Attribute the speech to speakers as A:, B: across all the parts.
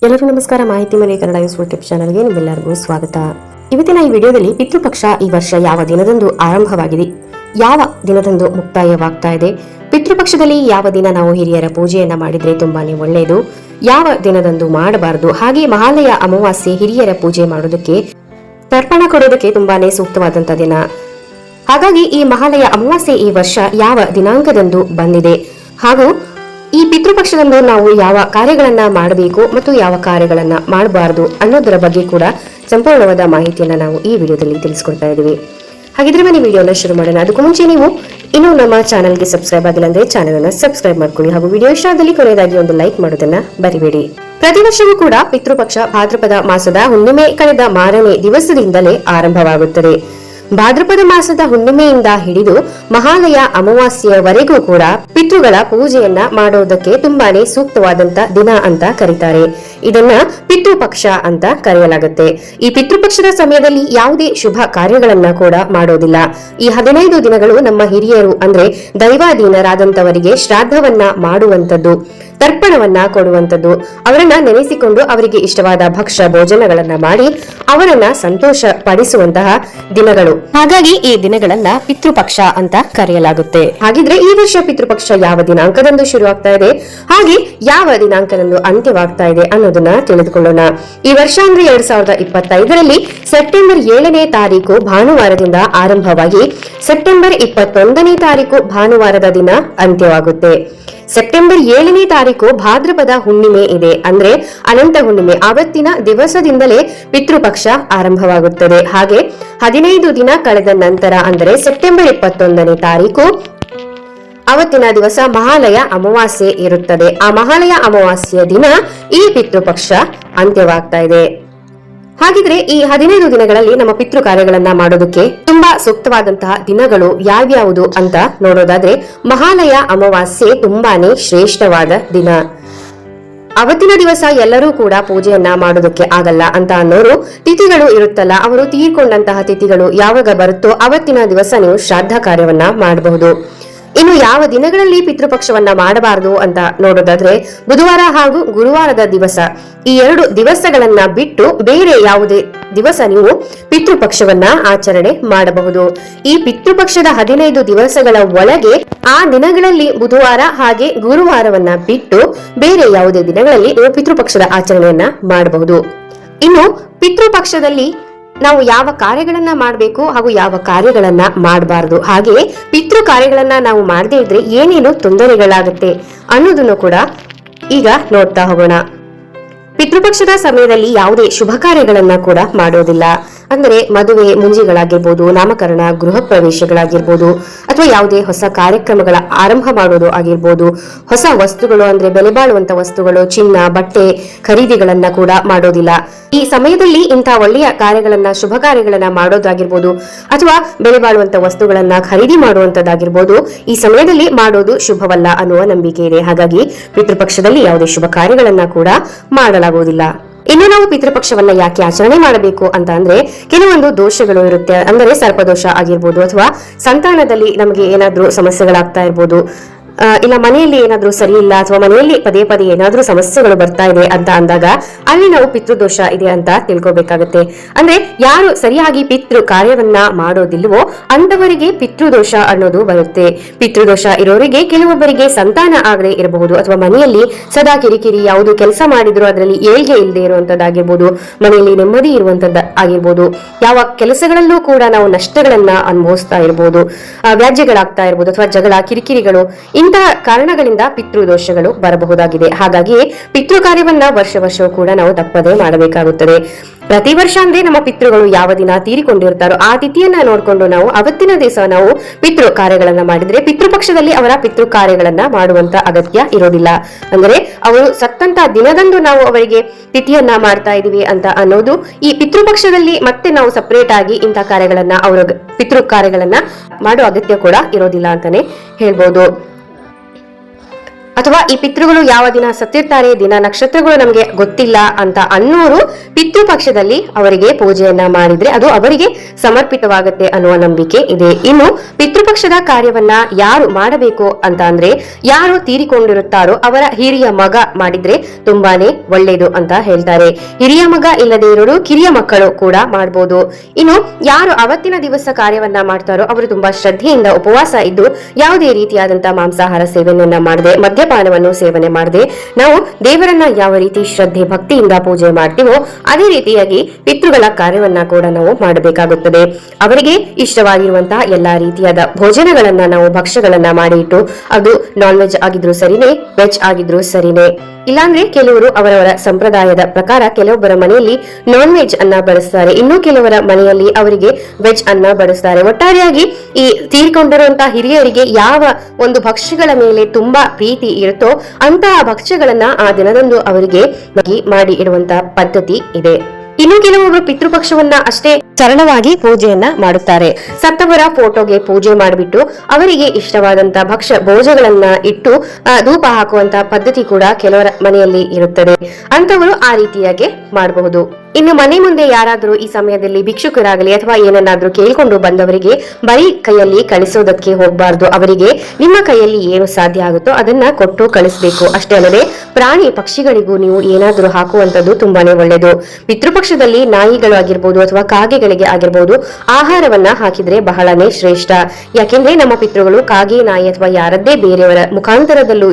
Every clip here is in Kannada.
A: ಎಲ್ಲರಿಗೂ ನಮಸ್ಕಾರ. ಮಾಹಿತಿ ಮನೆ ಕನ್ನಡ ಯೂಟ್ಯೂಬ್ ಚಾನಲ್ಗೆ ನಿಮ್ಮೆಲ್ಲರಿಗೂ ಸ್ವಾಗತ. ಇವತ್ತಿನ ಈ ವಿಡಿಯೋದಲ್ಲಿ ಪಿತೃಪಕ್ಷ ಈ ವರ್ಷ ಯಾವ ದಿನದಂದು ಆರಂಭವಾಗಿದೆ, ಯಾವ ದಿನದಂದು ಮುಕ್ತಾಯವಾಗ್ತಾ ಇದೆ, ಪಿತೃಪಕ್ಷದಲ್ಲಿ ಯಾವ ದಿನ ನಾವು ಹಿರಿಯರ ಪೂಜೆಯನ್ನ ಮಾಡಿದ್ರೆ ತುಂಬಾನೇ ಒಳ್ಳೆಯದು, ಯಾವ ದಿನದಂದು ಮಾಡಬಾರದು, ಹಾಗೆ ಮಹಾಲಯ ಅಮಾವಾಸ್ಯೆ ಹಿರಿಯರ ಪೂಜೆ ಮಾಡೋದಕ್ಕೆ ತರ್ಪಣ ಕೊಡೋದಕ್ಕೆ ತುಂಬಾನೇ ಸೂಕ್ತವಾದಂತ ದಿನ. ಹಾಗಾಗಿ ಈ ಮಹಾಲಯ ಅಮಾವಾಸ್ಯೆ ಈ ವರ್ಷ ಯಾವ ದಿನಾಂಕದಂದು ಬಂದಿದೆ ಹಾಗೂ ಈ ಪಿತೃಪಕ್ಷದಂದು ನಾವು ಯಾವ ಕಾರ್ಯಗಳನ್ನ ಮಾಡಬೇಕು ಮತ್ತು ಯಾವ ಕಾರ್ಯಗಳನ್ನ ಮಾಡಬಾರದು ಅನ್ನೋದರ ಬಗ್ಗೆ ಕೂಡ ಸಂಪೂರ್ಣವಾದ ಮಾಹಿತಿಯನ್ನ ನಾವು ಈ ವಿಡಿಯೋದಲ್ಲಿ ತಿಳಿಸ್ಕೊಡ್ತಾ ಇದ್ದೀವಿ. ಹಾಗಿದ್ರೆ ಬನ್ನಿ ವಿಡಿಯೋನ ಶುರು ಮಾಡೋಣ. ಅದಕ್ಕೂ ಮುಂಚೆ ನೀವು ಇನ್ನೂ ನಮ್ಮ ಚಾನಲ್ಗೆ ಸಬ್ಸ್ಕ್ರೈಬ್ ಆಗಿಲ್ಲ ಅಂದ್ರೆ ಚಾನಲ್ ಅನ್ನ ಸಬ್ಸ್ಕ್ರೈಬ್ ಮಾಡ್ಕೊಳ್ಳಿ ಹಾಗೂ ವಿಡಿಯೋ ಇಷ್ಟದಲ್ಲಿ ಕೊನೆಯದಾಗಿ ಒಂದು ಲೈಕ್ ಮಾಡೋದನ್ನ ಬರಿಬೇಡಿ. ಪ್ರತಿ ವರ್ಷವೂ ಕೂಡ ಪಿತೃಪಕ್ಷ ಭಾದ್ರಪದ ಮಾಸದ ಹುಣ್ಣಿಮೆ ಕಳೆದ ಮಾರನೇ ದಿವಸದಿಂದಲೇ ಆರಂಭವಾಗುತ್ತದೆ. ಭಾದ್ರಪದ ಮಾಸದ ಹುಣ್ಣಿಮೆಯಿಂದ ಹಿಡಿದು ಮಹಾಲಯ ಅಮಾವಾಸ್ಯೆಯವರೆಗೂ ಕೂಡ ಪಿತೃಗಳ ಪೂಜೆಯನ್ನ ಮಾಡೋದಕ್ಕೆ ತುಂಬಾನೇ ಸೂಕ್ತವಾದಂತ ದಿನ ಅಂತ ಕರೀತಾರೆ. ಇದನ್ನ ಪಿತೃಪಕ್ಷ ಅಂತ ಕರೆಯಲಾಗುತ್ತೆ. ಈ ಪಿತೃಪಕ್ಷದ ಸಮಯದಲ್ಲಿ ಯಾವುದೇ ಶುಭ ಕಾರ್ಯಗಳನ್ನ ಕೂಡ ಮಾಡೋದಿಲ್ಲ. ಈ 15 ದಿನಗಳು ನಮ್ಮ ಹಿರಿಯರು ಅಂದ್ರೆ ದೈವಾಧೀನರಾದಂತವರಿಗೆ ಶ್ರಾದ್ದವನ್ನ ಮಾಡುವಂತದ್ದು, ತರ್ಪಣವನ್ನ ಕೊಡುವಂತದ್ದು, ಅವರನ್ನ ನೆನೆಸಿಕೊಂಡು ಅವರಿಗೆ ಇಷ್ಟವಾದ ಭಕ್ಷ್ಯ ಭೋಜನಗಳನ್ನ ಮಾಡಿ ಅವರನ್ನ ಸಂತೋಷ ಪಡಿಸುವಂತಹ ದಿನಗಳು. ಹಾಗಾಗಿ ಈ ದಿನಗಳನ್ನ ಪಿತೃಪಕ್ಷ ಅಂತ ಕರೆಯಲಾಗುತ್ತೆ. ಹಾಗಿದ್ರೆ ಈ ವರ್ಷ ಪಿತೃಪಕ್ಷ ಯಾವ ದಿನಾಂಕದಂದು ಶುರು ಆಗ್ತಾ ಇದೆ ಹಾಗೆ ಯಾವ ದಿನಾಂಕದಂದು ಅಂತ್ಯವಾಗ್ತಾ ಇದೆ ಅನ್ನೋದನ್ನ ತಿಳಿದುಕೊಳ್ಳೋಣ. ಈ ವರ್ಷ ಅಂದ್ರೆ 2025ರಲ್ಲಿ ಸೆಪ್ಟೆಂಬರ್ 7ನೇ ತಾರೀಕು ಭಾನುವಾರದಿಂದ ಆರಂಭವಾಗಿ ಸೆಪ್ಟೆಂಬರ್ 21ನೇ ತಾರೀಕು ಭಾನುವಾರದ ದಿನ ಅಂತ್ಯವಾಗುತ್ತೆ. ಸೆಪ್ಟೆಂಬರ್ 7ನೇ ತಾರೀಕು ಭಾದ್ರಪದ ಹುಣ್ಣಿಮೆ ಇದೆ, ಅಂದ್ರೆ ಅನಂತ ಹುಣ್ಣಿಮೆ. ಆವತ್ತಿನ ದಿವಸದಿಂದಲೇ ಪಿತೃಪಕ್ಷ ಆರಂಭವಾಗುತ್ತದೆ. ಹಾಗೆ 15 ದಿನ ಕಳೆದ ನಂತರ ಅಂದರೆ ಸೆಪ್ಟೆಂಬರ್ 21ನೇ ತಾರೀಕು ಅವತ್ತಿನ ದಿವಸ ಮಹಾಲಯ ಅಮಾವಾಸ್ಯೆ ಇರುತ್ತದೆ. ಆ ಮಹಾಲಯ ಅಮಾವಾಸ್ಯೆಯ ದಿನ ಈ ಪಿತೃಪಕ್ಷ ಅಂತ್ಯವಾಗ್ತಾ ಇದೆ. ಹಾಗಿದ್ರೆ ಈ 15 ದಿನಗಳಲ್ಲಿ ನಮ್ಮ ಪಿತೃ ಕಾರ್ಯಗಳನ್ನ ಮಾಡೋದಕ್ಕೆ ತುಂಬಾ ಸೂಕ್ತವಾದಂತಹ ದಿನಗಳು ಯಾವ್ಯಾವುದು ಅಂತ ನೋಡೋದಾದ್ರೆ ಮಹಾಲಯ ಅಮಾವಾಸ್ಯೆ ತುಂಬಾನೇ ಶ್ರೇಷ್ಠವಾದ ದಿನ. ಅವತ್ತಿನ ದಿವಸ ಎಲ್ಲರೂ ಕೂಡ ಪೂಜೆಯನ್ನ ಮಾಡೋದಕ್ಕೆ ಆಗಲ್ಲ ಅಂತ ಅನ್ನೋರು ತಿಥಿಗಳು ಇರುತ್ತಲ್ಲ, ಅವರು ತೀರ್ಕೊಂಡಂತಹ ತಿಥಿಗಳು ಯಾವಾಗ ಬರುತ್ತೋ ಅವತ್ತಿನ ದಿವಸ ನೀವು ಶ್ರಾದ್ದ ಕಾರ್ಯವನ್ನ ಮಾಡಬಹುದು. ಇನ್ನು ಯಾವ ದಿನಗಳಲ್ಲಿ ಪಿತೃಪಕ್ಷವನ್ನ ಮಾಡಬಾರದು ಅಂತ ನೋಡೋದಾದ್ರೆ ಬುಧವಾರ ಹಾಗೂ ಗುರುವಾರದ ದಿವಸ, ಈ 2 ದಿವಸಗಳನ್ನ ಬಿಟ್ಟು ಬೇರೆ ಯಾವುದೇ ದಿವಸ ನೀವು ಪಿತೃಪಕ್ಷವನ್ನ ಆಚರಣೆ ಮಾಡಬಹುದು. ಈ ಪಿತೃಪಕ್ಷದ 15 ದಿವಸಗಳ ಒಳಗೆ ಆ ದಿನಗಳಲ್ಲಿ ಬುಧವಾರ ಹಾಗೆ ಗುರುವಾರವನ್ನ ಬಿಟ್ಟು ಬೇರೆ ಯಾವುದೇ ದಿನಗಳಲ್ಲಿ ನೀವು ಪಿತೃಪಕ್ಷದ ಆಚರಣೆಯನ್ನ ಮಾಡಬಹುದು. ಇನ್ನು ಪಿತೃಪಕ್ಷದಲ್ಲಿ ನಾವು ಯಾವ ಕಾರ್ಯಗಳನ್ನ ಮಾಡಬೇಕು ಹಾಗೂ ಯಾವ ಕಾರ್ಯಗಳನ್ನ ಮಾಡಬಾರದು, ಹಾಗೆ ಪಿತೃ ಕಾರ್ಯಗಳನ್ನ ನಾವು ಮಾಡದೇ ಇದ್ರೆ ಏನೇನು ತೊಂದರೆಗಳಾಗುತ್ತೆ ಅನ್ನೋದನ್ನು ಕೂಡ ಈಗ ನೋಡ್ತಾ ಹೋಗೋಣ. ಪಿತೃಪಕ್ಷದ ಸಮಯದಲ್ಲಿ ಯಾವುದೇ ಶುಭ ಕಾರ್ಯಗಳನ್ನ ಕೂಡ ಮಾಡೋದಿಲ್ಲ. ಅಂದರೆ ಮದುವೆ ಮುಂಜಿಗಳಾಗಿರ್ಬೋದು, ನಾಮಕರಣ, ಗೃಹ ಪ್ರವೇಶಗಳಾಗಿರ್ಬೋದು, ಅಥವಾ ಯಾವುದೇ ಹೊಸ ಕಾರ್ಯಕ್ರಮಗಳ ಆರಂಭ ಮಾಡೋದು ಆಗಿರ್ಬೋದು, ಹೊಸ ವಸ್ತುಗಳು ಅಂದ್ರೆ ಬೆಲೆ ಬಾಳುವಂತ ವಸ್ತುಗಳು, ಚಿನ್ನ, ಬಟ್ಟೆ ಖರೀದಿಗಳನ್ನ ಕೂಡ ಮಾಡೋದಿಲ್ಲ. ಈ ಸಮಯದಲ್ಲಿ ಇಂಥ ಒಳ್ಳೆಯ ಕಾರ್ಯಗಳನ್ನ, ಶುಭ ಕಾರ್ಯಗಳನ್ನ ಮಾಡೋದಾಗಿರ್ಬೋದು ಅಥವಾ ಬೆಲೆ ಬಾಳುವಂತ ವಸ್ತುಗಳನ್ನ ಖರೀದಿ ಮಾಡುವಂತದ್ದಾಗಿರ್ಬೋದು ಈ ಸಮಯದಲ್ಲಿ ಮಾಡೋದು ಶುಭವಲ್ಲ ಅನ್ನುವ ನಂಬಿಕೆ ಇದೆ. ಹಾಗಾಗಿ ಪಿತೃಪಕ್ಷದಲ್ಲಿ ಯಾವುದೇ ಶುಭ ಕಾರ್ಯಗಳನ್ನ ಕೂಡ ಮಾಡಲಾಗುವುದಿಲ್ಲ. ಇನ್ನು ನಾವು ಪಿತೃಪಕ್ಷವನ್ನ ಯಾಕೆ ಆಚರಣೆ ಮಾಡಬೇಕು ಅಂತ ಅಂದ್ರೆ ಕೆಲವೊಂದು ದೋಷಗಳು ಇರುತ್ತೆ. ಅಂದರೆ ಸರ್ಪದೋಷ ಆಗಿರ್ಬೋದು, ಅಥವಾ ಸಂತಾನದಲ್ಲಿ ನಮಗೆ ಏನಾದ್ರೂ ಸಮಸ್ಯೆಗಳಾಗ್ತಾ ಇರ್ಬೋದು, ಇಲ್ಲ ಮನೆಯಲ್ಲಿ ಏನಾದ್ರೂ ಸರಿ ಇಲ್ಲ, ಅಥವಾ ಮನೆಯಲ್ಲಿ ಪದೇ ಪದೇ ಏನಾದ್ರೂ ಸಮಸ್ಯೆಗಳು ಬರ್ತಾ ಇದೆ ಅಂತ ಅಂದಾಗ ಅಲ್ಲಿ ನಾವು ಪಿತೃದೋಷ ಇದೆ ಅಂತ ತಿಳ್ಕೊಬೇಕಾಗತ್ತೆ. ಅಂದ್ರೆ ಯಾರು ಸರಿಯಾಗಿ ಪಿತೃ ಕಾರ್ಯವನ್ನ ಮಾಡೋದಿಲ್ವೋ ಅಂತವರಿಗೆ ಪಿತೃದೋಷ ಅನ್ನೋದು ಬರುತ್ತೆ. ಪಿತೃದೋಷ ಇರೋರಿಗೆ ಕೆಲವೊಬ್ಬರಿಗೆ ಸಂತಾನ ಆಗದೆ ಇರಬಹುದು, ಅಥವಾ ಮನೆಯಲ್ಲಿ ಸದಾ ಕಿರಿಕಿರಿ, ಯಾವುದು ಕೆಲಸ ಮಾಡಿದ್ರು ಅದರಲ್ಲಿ ಏಳ್ಗೆ ಇಲ್ಲದೆ ಇರುವಂತದ್ದಾಗಿರ್ಬೋದು, ಮನೆಯಲ್ಲಿ ನೆಮ್ಮದಿ ಇರುವಂತದ್ದು ಆಗಿರ್ಬೋದು, ಯಾವ ಕೆಲಸಗಳಲ್ಲೂ ಕೂಡ ನಾವು ನಷ್ಟಗಳನ್ನ ಅನುಭವಿಸ್ತಾ ಇರ್ಬೋದು, ವ್ಯಾಜ್ಯಗಳಾಗ್ತಾ ಇರ್ಬೋದು, ಅಥವಾ ಜಗಳ, ಕಿರಿಕಿರಿಗಳು, ಇಂತಹ ಕಾರಣಗಳಿಂದ ಪಿತೃದೋಷಗಳು ಬರಬಹುದಾಗಿದೆ. ಹಾಗಾಗಿ ಪಿತೃ ಕಾರ್ಯವನ್ನ ವರ್ಷವೂ ಕೂಡ ನಾವು ತಪ್ಪದೇ ಮಾಡಬೇಕಾಗುತ್ತದೆ. ಪ್ರತಿ ವರ್ಷ ಅಂದ್ರೆ ನಮ್ಮ ಪಿತೃಗಳು ಯಾವ ದಿನ ತೀರಿಕೊಂಡಿರ್ತಾರೋ ಆ ತಿಥಿಯನ್ನ ನೋಡ್ಕೊಂಡು ನಾವು ಅವತ್ತಿನ ದಿವಸ ನಾವು ಪಿತೃ ಕಾರ್ಯಗಳನ್ನ ಮಾಡಿದ್ರೆ ಪಿತೃಪಕ್ಷದಲ್ಲಿ ಅವರ ಪಿತೃ ಕಾರ್ಯಗಳನ್ನ ಮಾಡುವಂತ ಅಗತ್ಯ ಇರೋದಿಲ್ಲ. ಅಂದ್ರೆ ಅವರು ಸತ್ತಂತ ದಿನದಂದು ನಾವು ಅವರಿಗೆ ತಿಥಿಯನ್ನ ಮಾಡ್ತಾ ಇದೀವಿ ಅಂತ ಅನ್ನೋದು ಈ ಪಿತೃಪಕ್ಷದಲ್ಲಿ ಮತ್ತೆ ನಾವು ಸಪರೇಟ್ ಆಗಿ ಇಂಥ ಕಾರ್ಯಗಳನ್ನ ಅವರ ಪಿತೃ ಕಾರ್ಯಗಳನ್ನ ಮಾಡುವ ಅಗತ್ಯ ಕೂಡ ಇರೋದಿಲ್ಲ ಅಂತಾನೆ ಹೇಳ್ಬೋದು. ಅಥವಾ ಈ ಪಿತೃಗಳು ಯಾವ ದಿನ ಸತ್ತಿರ್ತಾರೆ, ದಿನ ನಕ್ಷತ್ರಗಳು ನಮಗೆ ಗೊತ್ತಿಲ್ಲ ಅಂತ ಅನ್ನೋರು ಪಿತೃಪಕ್ಷದಲ್ಲಿ ಅವರಿಗೆ ಪೂಜೆಯನ್ನ ಮಾಡಿದ್ರೆ ಅದು ಅವರಿಗೆ ಸಮರ್ಪಿತವಾಗುತ್ತೆ ಅನ್ನುವ ನಂಬಿಕೆ ಇದೆ. ಇನ್ನು ಪಿತೃಪಕ್ಷದ ಕಾರ್ಯವನ್ನ ಯಾರು ಮಾಡಬೇಕು ಅಂತ ಅಂದ್ರೆ ಯಾರು ತೀರಿಕೊಂಡಿರುತ್ತಾರೋ ಅವರ ಹಿರಿಯ ಮಗ ಮಾಡಿದ್ರೆ ತುಂಬಾನೇ ಒಳ್ಳೇದು ಅಂತ ಹೇಳ್ತಾರೆ. ಹಿರಿಯ ಮಗ ಇಲ್ಲದೆ ಇರೋರು ಕಿರಿಯ ಮಕ್ಕಳು ಕೂಡ ಮಾಡಬಹುದು. ಇನ್ನು ಯಾರು ಅವತ್ತಿನ ದಿವಸ ಕಾರ್ಯವನ್ನ ಮಾಡ್ತಾರೋ ಅವರು ತುಂಬಾ ಶ್ರದ್ಧೆಯಿಂದ ಉಪವಾಸ ಇದ್ದು ಯಾವುದೇ ರೀತಿಯಾದಂತಹ ಮಾಂಸಾಹಾರ ಸೇವನೆಯನ್ನ ಮಾಡದೆ, ಮದ್ಯಪಾನವನ್ನು ಸೇವನೆ ಮಾಡದೆ ನಾವು ದೇವರನ್ನ ಯಾವ ರೀತಿ ಶ್ರದ್ಧೆ ಭಕ್ತಿಯಿಂದ ಪೂಜೆ ಮಾಡ್ತೀವೋ ಅದೇ ರೀತಿಯಾಗಿ ಪಿತೃಗಳ ಕಾರ್ಯವನ್ನ ಕೂಡ ನಾವು ಮಾಡಬೇಕಾಗುತ್ತದೆ. ಅವರಿಗೆ ಇಷ್ಟವಾಗಿರುವಂತಹ ಎಲ್ಲಾ ರೀತಿಯಾದ ಭೋಜನಗಳನ್ನ ನಾವು ಭಕ್ಷ್ಯಗಳನ್ನ ಮಾಡಿ ಇಟ್ಟು, ಅದು ನಾನ್ ವೆಜ್ ಆಗಿದ್ರು ಸರಿನೇ, ವೆಜ್ ಆಗಿದ್ರು ಸರಿನೇ. ಇಲ್ಲಾಂದ್ರೆ ಕೆಲವರು ಅವರವರ ಸಂಪ್ರದಾಯದ ಪ್ರಕಾರ ಕೆಲವೊಬ್ಬರ ಮನೆಯಲ್ಲಿ ನಾನ್ ವೆಜ್ ಅನ್ನ ಬಳಸ್ತಾರೆ, ಇನ್ನು ಕೆಲವರ ಮನೆಯಲ್ಲಿ ಅವರಿಗೆ ವೆಜ್ ಅನ್ನ ಬಡಿಸ್ತಾರೆ. ಒಟ್ಟಾರೆಯಾಗಿ ಈ ತೀರಿಕೊಂಡಿರುವಂತಹ ಹಿರಿಯರಿಗೆ ಯಾವ ಒಂದು ಭಕ್ಷ್ಯಗಳ ಮೇಲೆ ತುಂಬಾ ಪ್ರೀತಿ ಇರುತ್ತೋ ಅಂತಹ ಭಕ್ಷ್ಯಗಳನ್ನ ಆ ದಿನದಂದು ಅವರಿಗೆ ಮಾಡಿ ಇಡುವಂತಹ ಪದ್ಧತಿ ಇದೆ. ಇನ್ನು ಕೆಲವೊಬ್ಬರು ಪಿತೃಪಕ್ಷವನ್ನ ಅಷ್ಟೇ ಸರಳವಾಗಿ ಪೂಜೆಯನ್ನ ಮಾಡುತ್ತಾರೆ. ಸತ್ತವರ ಫೋಟೋಗೆ ಪೂಜೆ ಮಾಡಿಬಿಟ್ಟು ಅವರಿಗೆ ಇಷ್ಟವಾದಂತ ಭಕ್ಷ್ಯ ಭೋಜಗಳನ್ನ ಇಟ್ಟು ಧೂಪ ಹಾಕುವಂತ ಪದ್ಧತಿ ಕೂಡ ಕೆಲವರ ಮನೆಯಲ್ಲಿ ಇರುತ್ತದೆ. ಅಂತವರು ಆ ರೀತಿಯಾಗಿ ಮಾಡಬಹುದು. ಇನ್ನು ಮನೆ ಮುಂದೆ ಯಾರಾದರೂ ಈ ಸಮಯದಲ್ಲಿ ಭಿಕ್ಷುಕರಾಗಲಿ ಅಥವಾ ಏನನ್ನಾದ್ರೂ ಕೇಳಿಕೊಂಡು ಬಂದವರಿಗೆ ಬರೀ ಕೈಯಲ್ಲಿ ಕಳಿಸೋದಕ್ಕೆ ಹೋಗಬಾರ್ದು. ಅವರಿಗೆ ನಿಮ್ಮ ಕೈಯಲ್ಲಿ ಏನು ಸಾಧ್ಯ ಆಗುತ್ತೋ ಅದನ್ನ ಕೊಟ್ಟು ಕಳಿಸಬೇಕು. ಅಷ್ಟೇ ಅಲ್ಲದೆ ಪ್ರಾಣಿ ಪಕ್ಷಿಗಳಿಗೂ ನೀವು ಏನಾದರೂ ಹಾಕುವಂತದ್ದು ತುಂಬಾನೇ ಒಳ್ಳೆಯದು. ಪಿತೃಪಕ್ಷದಲ್ಲಿ ನಾಯಿಗಳು ಆಗಿರ್ಬೋದು ಅಥವಾ ಕಾಗೆಗಳಿಗೆ ಆಗಿರ್ಬೋದು ಆಹಾರವನ್ನ ಹಾಕಿದ್ರೆ ಬಹಳನೇ ಶ್ರೇಷ್ಠ. ಯಾಕೆಂದ್ರೆ ನಮ್ಮ ಪಿತೃಗಳು ಕಾಗೆ, ನಾಯಿ ಅಥವಾ ಯಾರದ್ದೇ ಬೇರೆಯವರ ಮುಖಾಂತರದಲ್ಲೂ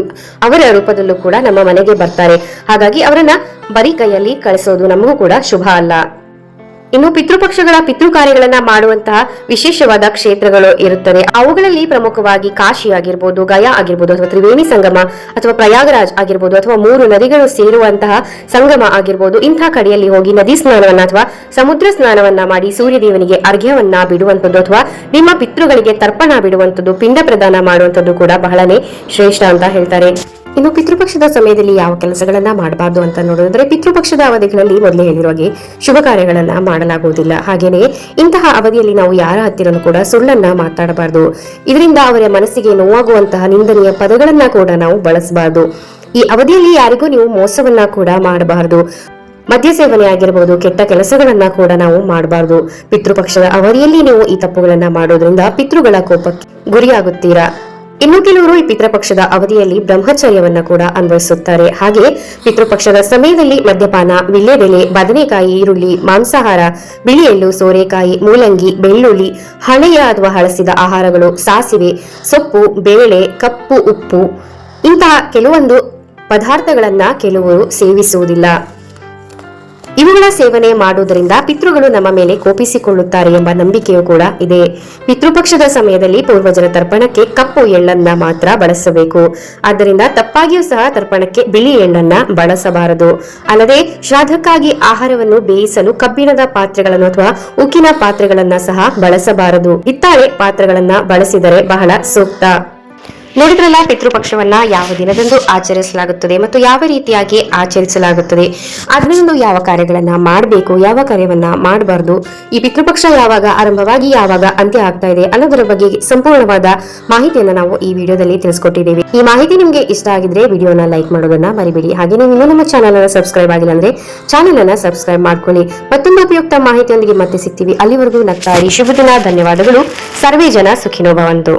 A: ಅವರ ರೂಪದಲ್ಲೂ ಕೂಡ ನಮ್ಮ ಮನೆಗೆ ಬರ್ತಾರೆ. ಹಾಗಾಗಿ ಅವರನ್ನ ಬರೀ ಕೈಯಲ್ಲಿ ಕಳಿಸೋದು ನಮಗೂ ಕೂಡ ಶುಭ ಅಲ್ಲ. ಇನ್ನು ಪಿತೃಪಕ್ಷಗಳ ಪಿತೃ ಕಾರ್ಯಗಳನ್ನ ಮಾಡುವಂತಹ ವಿಶೇಷವಾದ ಕ್ಷೇತ್ರಗಳು ಇರುತ್ತದೆ. ಅವುಗಳಲ್ಲಿ ಪ್ರಮುಖವಾಗಿ ಕಾಶಿ ಆಗಿರ್ಬೋದು, ಗಯಾ ಆಗಿರ್ಬೋದು, ಅಥವಾ ತ್ರಿವೇಣಿ ಸಂಗಮ ಅಥವಾ ಪ್ರಯಾಗರಾಜ್ ಆಗಿರ್ಬೋದು, ಅಥವಾ 3 ನದಿಗಳು ಸೇರುವಂತಹ ಸಂಗಮ ಆಗಿರ್ಬೋದು. ಇಂತಹ ಕಡೆಯಲ್ಲಿ ಹೋಗಿ ನದಿ ಸ್ನಾನವನ್ನ ಅಥವಾ ಸಮುದ್ರ ಸ್ನಾನವನ್ನ ಮಾಡಿ ಸೂರ್ಯದೇವನಿಗೆ ಅರ್ಘ್ಯವನ್ನ ಬಿಡುವಂಥದ್ದು ಅಥವಾ ನಿಮ್ಮ ಪಿತೃಗಳಿಗೆ ತರ್ಪಣ ಬಿಡುವಂಥದ್ದು, ಪಿಂಡ ಪ್ರದಾನ ಮಾಡುವಂಥದ್ದು ಕೂಡ ಬಹಳನೇ ಶ್ರೇಷ್ಠ ಅಂತ ಹೇಳ್ತಾರೆ. ಇನ್ನು ಪಿತೃಪಕ್ಷದ ಸಮಯದಲ್ಲಿ ಯಾವ ಕೆಲಸಗಳನ್ನ ಮಾಡಬಾರ್ದು ಅಂತ ನೋಡಿದ್ರೆ, ಪಿತೃಪಕ್ಷದ ಅವಧಿಗಳಲ್ಲಿ ಮೊದಲೇ ಹೇಳಿರುವ ಹಾಗೆ ಶುಭ ಕಾರ್ಯಗಳನ್ನ ಮಾಡಲಾಗುವುದಿಲ್ಲ. ಹಾಗೇನೆ ಇಂತಹ ಅವಧಿಯಲ್ಲಿ ನಾವು ಯಾರ ಹತ್ತಿರನೂ ಕೂಡ ಸುಳ್ಳನ್ನ ಮಾತಾಡಬಾರದು. ಇದರಿಂದ ಅವರ ಮನಸ್ಸಿಗೆ ನೋವಾಗುವಂತಹ ನಿಂದನೆಯ ಪದಗಳನ್ನ ಕೂಡ ನಾವು ಬಳಸಬಾರದು. ಈ ಅವಧಿಯಲ್ಲಿ ಯಾರಿಗೂ ನೀವು ಮೋಸವನ್ನ ಕೂಡ ಮಾಡಬಾರದು. ಮದ್ಯ ಸೇವನೆ ಆಗಿರಬಹುದು, ಕೆಟ್ಟ ಕೆಲಸಗಳನ್ನ ಕೂಡ ನಾವು ಮಾಡಬಾರದು. ಪಿತೃಪಕ್ಷದ ಅವಧಿಯಲ್ಲಿ ನೀವು ಈ ತಪ್ಪುಗಳನ್ನ ಮಾಡೋದ್ರಿಂದ ಪಿತೃಗಳ ಕೋಪಕ್ಕೆ ಗುರಿಯಾಗುತ್ತೀರಾ. ಇನ್ನು ಕೆಲವರು ಈ ಪಿತೃಪಕ್ಷದ ಅವಧಿಯಲ್ಲಿ ಬ್ರಹ್ಮಚರ್ಯವನ್ನ ಕೂಡ ಅನುಭವಿಸುತ್ತಾರೆ. ಹಾಗೆ ಪಿತೃಪಕ್ಷದ ಸಮಯದಲ್ಲಿ ಮದ್ಯಪಾನ, ವಿಳ್ಯದೆಲೆ, ಬದನೆಕಾಯಿ, ಈರುಳ್ಳಿ, ಮಾಂಸಾಹಾರ, ಬಿಳಿ ಎಳ್ಳು, ಸೋರೆಕಾಯಿ, ಮೂಲಂಗಿ, ಬೆಳ್ಳುಳ್ಳಿ, ಹಳೆಯ ಅಥವಾ ಹಳಸಿದ ಆಹಾರಗಳು, ಸಾಸಿವೆ, ಸೊಪ್ಪು, ಬೇಳೆ, ಕಪ್ಪು ಉಪ್ಪು ಇಂತಹ ಕೆಲವೊಂದು ಪದಾರ್ಥಗಳನ್ನ ಕೆಲವರು ಸೇವಿಸುವುದಿಲ್ಲ. ಇವುಗಳ ಸೇವನೆ ಮಾಡುವುದರಿಂದ ಪಿತೃಗಳು ನಮ್ಮ ಮೇಲೆ ಕೋಪಿಸಿಕೊಳ್ಳುತ್ತಾರೆ ಎಂಬ ನಂಬಿಕೆಯೂ ಕೂಡ ಇದೆ. ಪಿತೃಪಕ್ಷದ ಸಮಯದಲ್ಲಿ ಪೂರ್ವಜರ ತರ್ಪಣಕ್ಕೆ ಕಪ್ಪು ಎಳ್ಳನ್ನ ಮಾತ್ರ ಬಳಸಬೇಕು. ಆದ್ದರಿಂದ ತಪ್ಪಾಗಿಯೂ ಸಹ ತರ್ಪಣಕ್ಕೆ ಬಿಳಿ ಎಳ್ಳನ್ನ ಬಳಸಬಾರದು. ಅಲ್ಲದೆ ಶ್ರಾದ್ದಕ್ಕಾಗಿ ಆಹಾರವನ್ನು ಬೇಯಿಸಲು ಕಬ್ಬಿಣದ ಪಾತ್ರೆಗಳನ್ನು ಅಥವಾ ಉಕ್ಕಿನ ಪಾತ್ರೆಗಳನ್ನ ಸಹ ಬಳಸಬಾರದು. ಹಿತ್ತಾಳೆ ಪಾತ್ರೆಗಳನ್ನ ಬಳಸಿದರೆ ಬಹಳ ಸೂಕ್ತ. ನೋಡಿದ್ರಲ್ಲ, ಪಿತೃಪಕ್ಷವನ್ನ ಯಾವ ದಿನದಂದು ಆಚರಿಸಲಾಗುತ್ತದೆ ಮತ್ತು ಯಾವ ರೀತಿಯಾಗಿ ಆಚರಿಸಲಾಗುತ್ತದೆ, ಅದರಿಂದ ಯಾವ ಕಾರ್ಯಗಳನ್ನ ಮಾಡಬೇಕು, ಯಾವ ಕಾರ್ಯವನ್ನ ಮಾಡಬಾರದು, ಈ ಪಿತೃಪಕ್ಷ ಯಾವಾಗ ಆರಂಭವಾಗಿ ಯಾವಾಗ ಅಂತ್ಯ ಆಗ್ತಾ ಇದೆ ಅನ್ನೋದರ ಬಗ್ಗೆ ಸಂಪೂರ್ಣವಾದ ಮಾಹಿತಿಯನ್ನ ನಾವು ಈ ವಿಡಿಯೋದಲ್ಲಿ ತಿಳಿಸ್ಕೊಟ್ಟಿದ್ದೇವೆ. ಈ ಮಾಹಿತಿ ನಿಮ್ಗೆ ಇಷ್ಟ ಆಗಿದ್ರೆ ವಿಡಿಯೋನ ಲೈಕ್ ಮಾಡೋದನ್ನ ಮರಿಬೇಡಿ. ಹಾಗೆ ನೀವು ಇನ್ನೂ ನಮ್ಮ ಚಾನಲ್ ಅನ್ನ ಸಬ್ಸ್ಕ್ರೈಬ್ ಆಗಿಲ್ಲ ಅಂದ್ರೆ ಚಾನಲ್ ಅನ್ನ ಸಬ್ಸ್ಕ್ರೈಬ್ ಮಾಡ್ಕೊಳ್ಳಿ. ಮತ್ತೊಂದು ಉಪಯುಕ್ತ ಮಾಹಿತಿಯೊಂದಿಗೆ ಮತ್ತೆ ಸಿಗ್ತೀವಿ. ಅಲ್ಲಿವರೆಗೂ ನಗ್ತಾ ಇರಿ. ಶುಭ ದಿನ. ಧನ್ಯವಾದಗಳು. ಸರ್ವೇ ಜನ ಸುಖಿನೋ ಭವಂತು.